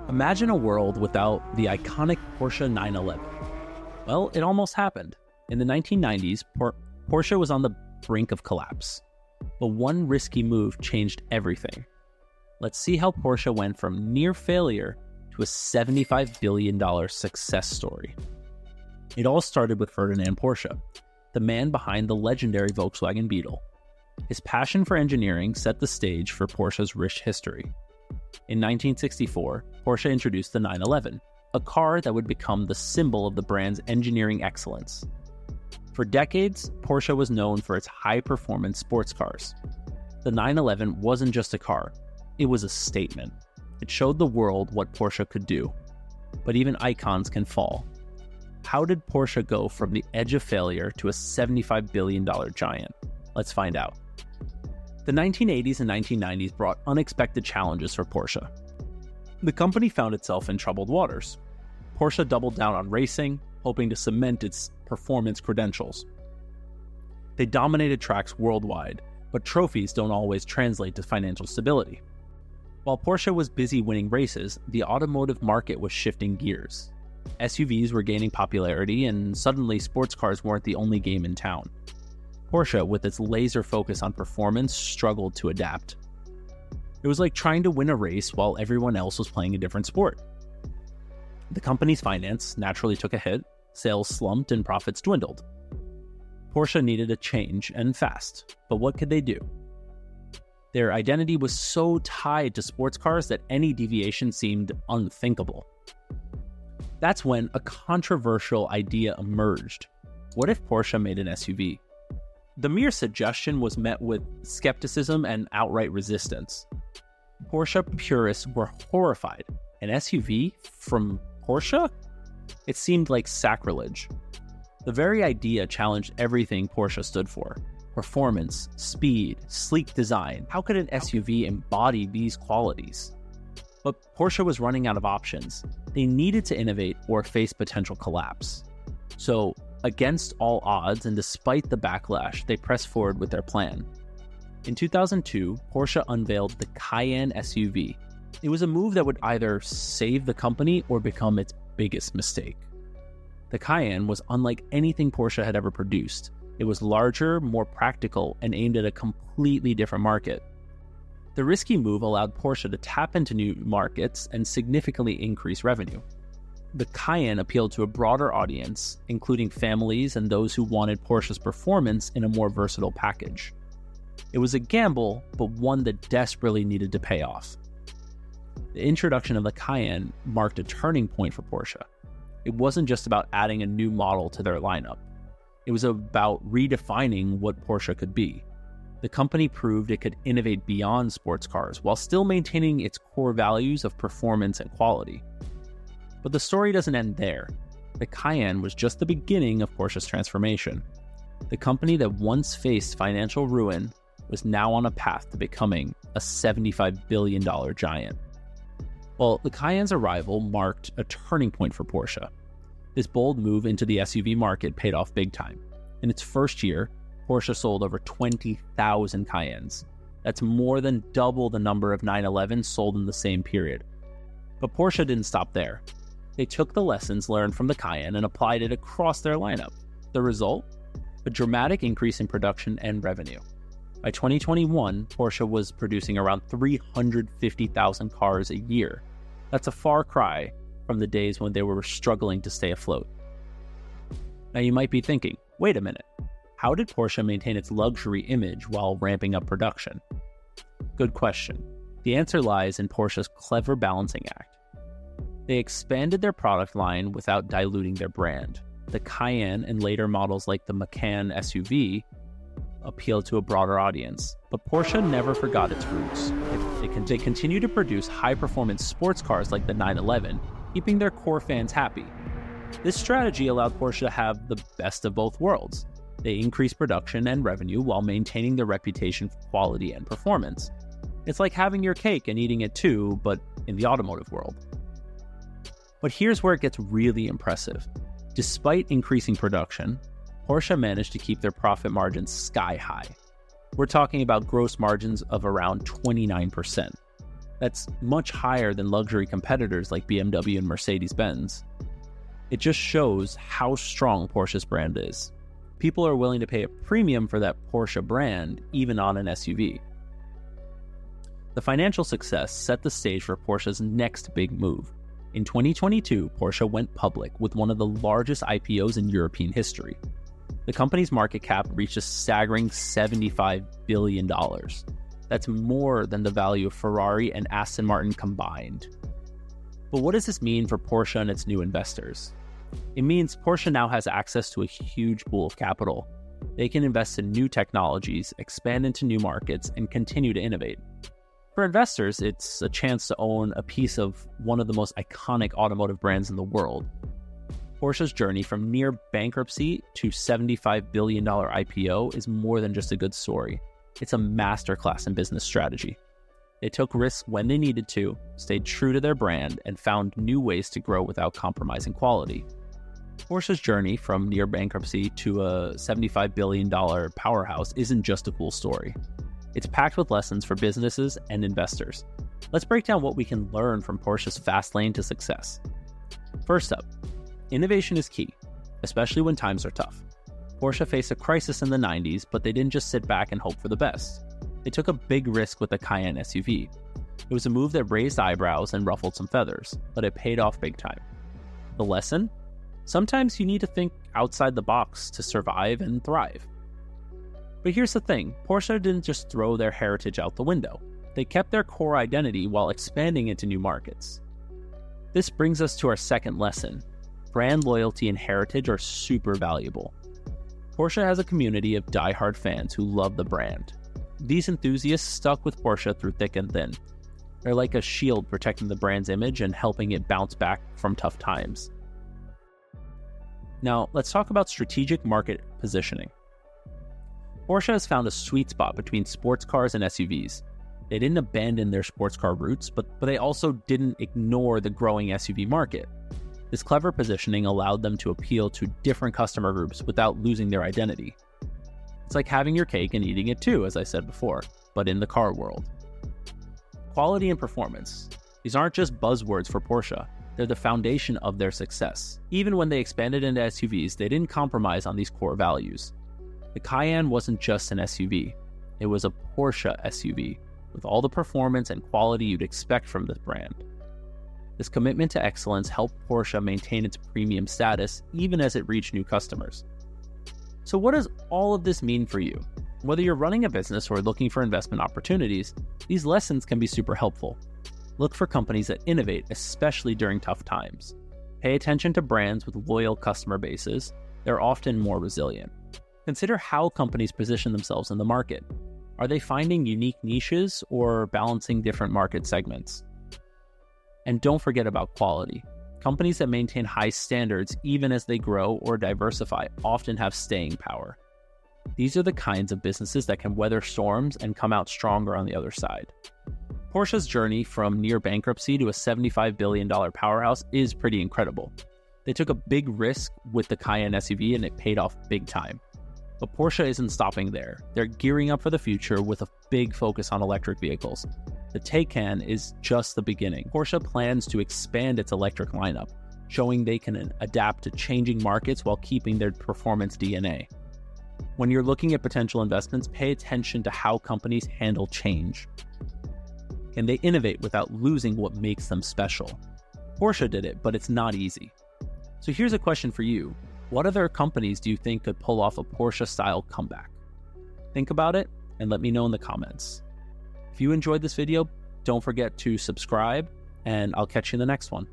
Imagine a world without the iconic Porsche 911. Well, it almost happened. In the 1990s, Porsche was on the brink of collapse. But one risky move changed everything. Let's see how Porsche went from near failure to a $75 billion success story. It all started with Ferdinand Porsche, the man behind the legendary Volkswagen Beetle. His passion for engineering set the stage for Porsche's rich history. In 1964, Porsche introduced the 911, a car that would become the symbol of the brand's engineering excellence. For decades, Porsche was known for its high-performance sports cars. The 911 wasn't just a car, it was a statement. It showed the world what Porsche could do. But even icons can fall. How did Porsche go from the edge of failure to a $75 billion giant? Let's find out. The 1980s and 1990s brought unexpected challenges for Porsche. The company found itself in troubled waters. Porsche doubled down on racing, hoping to cement its performance credentials. They dominated tracks worldwide, but trophies don't always translate to financial stability. While Porsche was busy winning races, the automotive market was shifting gears. SUVs were gaining popularity, and suddenly sports cars weren't the only game in town. Porsche, with its laser focus on performance, struggled to adapt. It was like trying to win a race while everyone else was playing a different sport. The company's finance naturally took a hit, sales slumped, and profits dwindled. Porsche needed a change, and fast. But what could they do? Their identity was so tied to sports cars that any deviation seemed unthinkable. That's when a controversial idea emerged. What if Porsche made an SUV? The mere suggestion was met with skepticism and outright resistance. Porsche purists were horrified. An SUV from Porsche? It seemed like sacrilege. The very idea challenged everything Porsche stood for. Performance, speed, sleek design. How could an SUV embody these qualities? But Porsche was running out of options. They needed to innovate or face potential collapse. So, against all odds and despite the backlash, they pressed forward with their plan. In 2002, Porsche unveiled the Cayenne SUV. It was a move that would either save the company or become its biggest mistake. The Cayenne was unlike anything Porsche had ever produced. It was larger, more practical, and aimed at a completely different market. The risky move allowed Porsche to tap into new markets and significantly increase revenue. The Cayenne appealed to a broader audience, including families and those who wanted Porsche's performance in a more versatile package. It was a gamble, but one that desperately needed to pay off. The introduction of the Cayenne marked a turning point for Porsche. It wasn't just about adding a new model to their lineup. It was about redefining what Porsche could be. The company proved it could innovate beyond sports cars while still maintaining its core values of performance and quality. But the story doesn't end there. The Cayenne was just the beginning of Porsche's transformation. The company that once faced financial ruin was now on a path to becoming a $75 billion giant. Well, the Cayenne's arrival marked a turning point for Porsche. This bold move into the SUV market paid off big time. In its first year, Porsche sold over 20,000 Cayennes. That's more than double the number of 911s sold in the same period. But Porsche didn't stop there. They took the lessons learned from the Cayenne and applied it across their lineup. The result? A dramatic increase in production and revenue. By 2021, Porsche was producing around 350,000 cars a year. That's a far cry from the days when they were struggling to stay afloat. Now you might be thinking, wait a minute, how did Porsche maintain its luxury image while ramping up production? Good question. The answer lies in Porsche's clever balancing act. They expanded their product line without diluting their brand. The Cayenne and later models like the Macan SUV appealed to a broader audience, but Porsche never forgot its roots. They continue to produce high-performance sports cars like the 911, keeping their core fans happy. This strategy allowed Porsche to have the best of both worlds. They increased production and revenue while maintaining their reputation for quality and performance. It's like having your cake and eating it too, but in the automotive world. But here's where it gets really impressive. Despite increasing production, Porsche managed to keep their profit margins sky high. We're talking about gross margins of around 29%. That's much higher than luxury competitors like BMW and Mercedes-Benz. It just shows how strong Porsche's brand is. People are willing to pay a premium for that Porsche brand, even on an SUV. The financial success set the stage for Porsche's next big move. In 2022, Porsche went public with one of the largest IPOs in European history. The company's market cap reached a staggering $75 billion. That's more than the value of Ferrari and Aston Martin combined. But what does this mean for Porsche and its new investors? It means Porsche now has access to a huge pool of capital. They can invest in new technologies, expand into new markets, and continue to innovate. For investors, it's a chance to own a piece of one of the most iconic automotive brands in the world. Porsche's journey from near bankruptcy to $75 billion IPO is more than just a good story. It's a masterclass in business strategy. They took risks when they needed to, stayed true to their brand, and found new ways to grow without compromising quality. Porsche's journey from near bankruptcy to a $75 billion powerhouse isn't just a cool story. It's packed with lessons for businesses and investors. Let's break down what we can learn from Porsche's fast lane to success. First up, innovation is key, especially when times are tough. Porsche faced a crisis in the 90s, but they didn't just sit back and hope for the best. They took a big risk with the Cayenne SUV. It was a move that raised eyebrows and ruffled some feathers, but it paid off big time. The lesson? Sometimes you need to think outside the box to survive and thrive. But here's the thing, Porsche didn't just throw their heritage out the window. They kept their core identity while expanding into new markets. This brings us to our second lesson. Brand loyalty and heritage are super valuable. Porsche has a community of die-hard fans who love the brand. These enthusiasts stuck with Porsche through thick and thin. They're like a shield protecting the brand's image and helping it bounce back from tough times. Now, let's talk about strategic market positioning. Porsche has found a sweet spot between sports cars and SUVs. They didn't abandon their sports car roots, but they also didn't ignore the growing SUV market. This clever positioning allowed them to appeal to different customer groups without losing their identity. It's like having your cake and eating it too, as I said before, but in the car world. Quality and performance. These aren't just buzzwords for Porsche. They're the foundation of their success. Even when they expanded into SUVs, they didn't compromise on these core values. The Cayenne wasn't just an SUV. It was a Porsche SUV, with all the performance and quality you'd expect from this brand. This commitment to excellence helped Porsche maintain its premium status even as it reached new customers. So what does all of this mean for you? Whether you're running a business or looking for investment opportunities, these lessons can be super helpful. Look for companies that innovate, especially during tough times. Pay attention to brands with loyal customer bases. They're often more resilient. Consider how companies position themselves in the market. Are they finding unique niches or balancing different market segments? And don't forget about quality. Companies that maintain high standards even as they grow or diversify often have staying power. These are the kinds of businesses that can weather storms and come out stronger on the other side. Porsche's journey from near bankruptcy to a $75 billion powerhouse is pretty incredible. They took a big risk with the Cayenne SUV and it paid off big time. But Porsche isn't stopping there. They're gearing up for the future with a big focus on electric vehicles. The Taycan is just the beginning. Porsche plans to expand its electric lineup, showing they can adapt to changing markets while keeping their performance DNA. When you're looking at potential investments, pay attention to how companies handle change. Can they innovate without losing what makes them special? Porsche did it, but it's not easy. So here's a question for you. What other companies do you think could pull off a Porsche-style comeback? Think about it and let me know in the comments. If you enjoyed this video, don't forget to subscribe, and I'll catch you in the next one.